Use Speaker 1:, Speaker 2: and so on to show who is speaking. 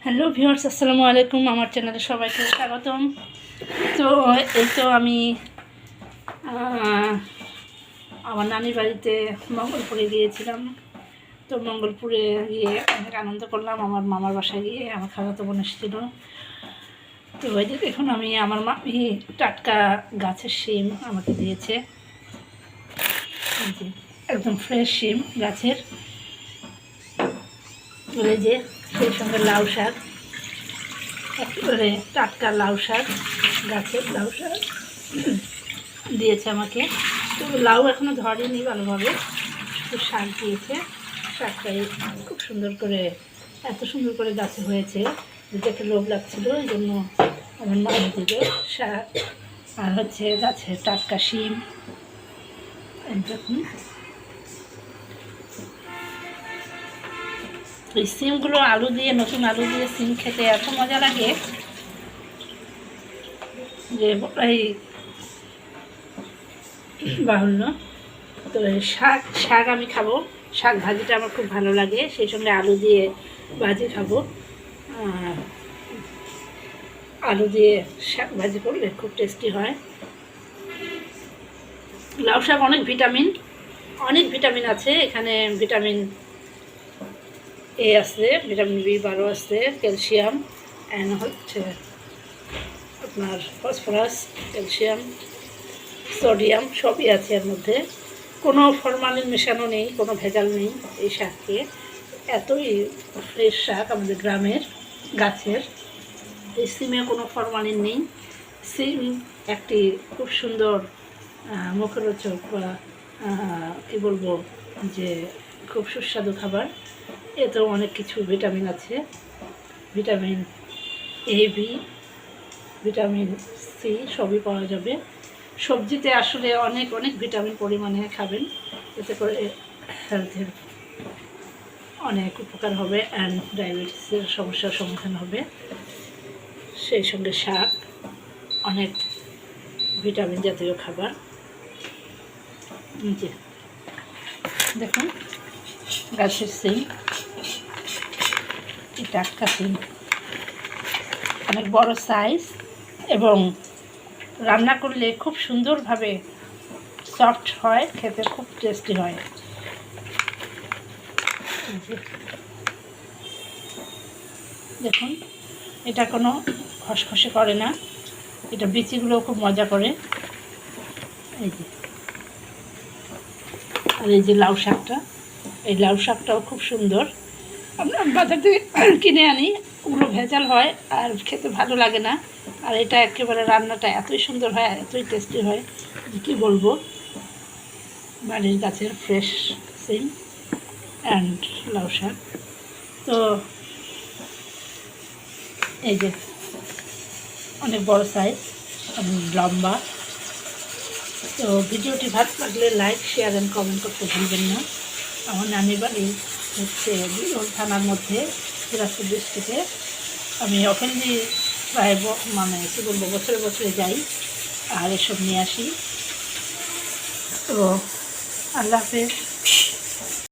Speaker 1: Hello viewers, আসসালামু আলাইকুম। আমার চ্যানেলে সবাইকে স্বাগতম। তো এই তো আমি আমার নানির বাড়িতে মঙ্গলপুরে গিয়েছিলাম। তো মঙ্গলপুরে গিয়ে অনেক আনন্দ করলাম। আমার মামার বাসায় গিয়ে আমার খালাতো বোন এসেছিলো। তো ওই যে দেখুন, আমার মামি টাটকা গাছের শিম আমাকে দিয়েছে। একদম ফ্রেশ শিম গাছের। ওই যে সেই সঙ্গে লাউ শাক, একেবারে টাটকা লাউ শাক, গাছের লাউ শাক দিয়েছে আমাকে। তো লাউ এখনও ধরেনি ভালোভাবে, তো শাক দিয়েছে। শাকটাই খুব সুন্দর করে, এত সুন্দর করে গাছে হয়েছে দেখে লোভ লাগছিল, এই জন্য আমার মামি দিল শাক। আর হচ্ছে গাছের টাটকা শিম। দেখুন, এই সিমগুলো আলু দিয়ে, নতুন আলু দিয়ে সিম খেতে এত মজা লাগে যে এই বাহুল্য। তো শাক আমি খাবো, শাক ভাজিটা আমার খুব ভালো লাগে, সেই সঙ্গে আলু দিয়ে ভাজি খাবো। আলু দিয়ে শাক ভাজি করলে খুব টেস্টি হয়। লাউ শাক অনেক ভিটামিন আছে এখানে। ভিটামিন এ আছে, ভিটামিন B12 আছে, ক্যালসিয়াম, অ্যান্ড হচ্ছে আপনার ফসফরাস, ক্যালসিয়াম, সোডিয়াম সবই আছে এর মধ্যে। কোনো ফরমালিন মেশানো নেই, কোনো ভেজাল নেই এই শাককে। এতই ফ্রেশ শাক আমাদের গ্রামের গাছের। এই সিমে কোনো ফরমালিন নেই। সিম একটি খুব সুন্দর মুখরোচক বা কী বলবো, যে খুব সুস্বাদু খাবার। এতেও অনেক কিছু ভিটামিন আছে, vitamin A, B, vitamin C সবই পাওয়া যাবে। সবজিতে আসলে অনেক ভিটামিন পরিমাণে খাবেন, এতে করে হেলথের অনেক উপকার হবে, অ্যান্ড ডায়াবেটিসের সমস্যার সমাধান হবে। সেই সঙ্গে শাক অনেক ভিটামিন জাতীয় খাবার। দেখুন, গাছের সিম, টাটকা সিম, অনেক বড় সাইজ, এবং রান্না করলে খুব সুন্দরভাবে সফট হয়, খেতে খুব টেস্টি হয়। দেখুন, এটা কোনো খসখসে করে না, এটা বিচিগুলোও খুব মজা করে। এই যে, আর এই যে লাউ শাকটা, এই লাউ শাকটাও খুব সুন্দর। আমরা বাজার থেকে কিনে আনি, ওগুলো ভেজাল হয় আর খেতে ভালো লাগে না। আর এটা একেবারে রান্নাটা এতই সুন্দর হয়, এতই টেস্টি হয় যে কী বলবো। বাড়ির গাছের ফ্রেশ সিম অ্যান্ড লাউ শাক। তো এই যে অনেক বড় সাইজ, লম্বা। তো ভিডিওটি ভালো লাগলে লাইক, শেয়ার অ্যান্ড কমেন্ট করতে ভুলবেন না। আমার নানির বাড়ি হচ্ছে বিরল থানার মধ্যে, দিনাজপুর ডিস্ট্রিক্টে। আমি ওখানে প্রায় মানে কী বলবো, বছরে যাই আর এসব নিয়ে আসি। তো আল্লাহ হাফেজ।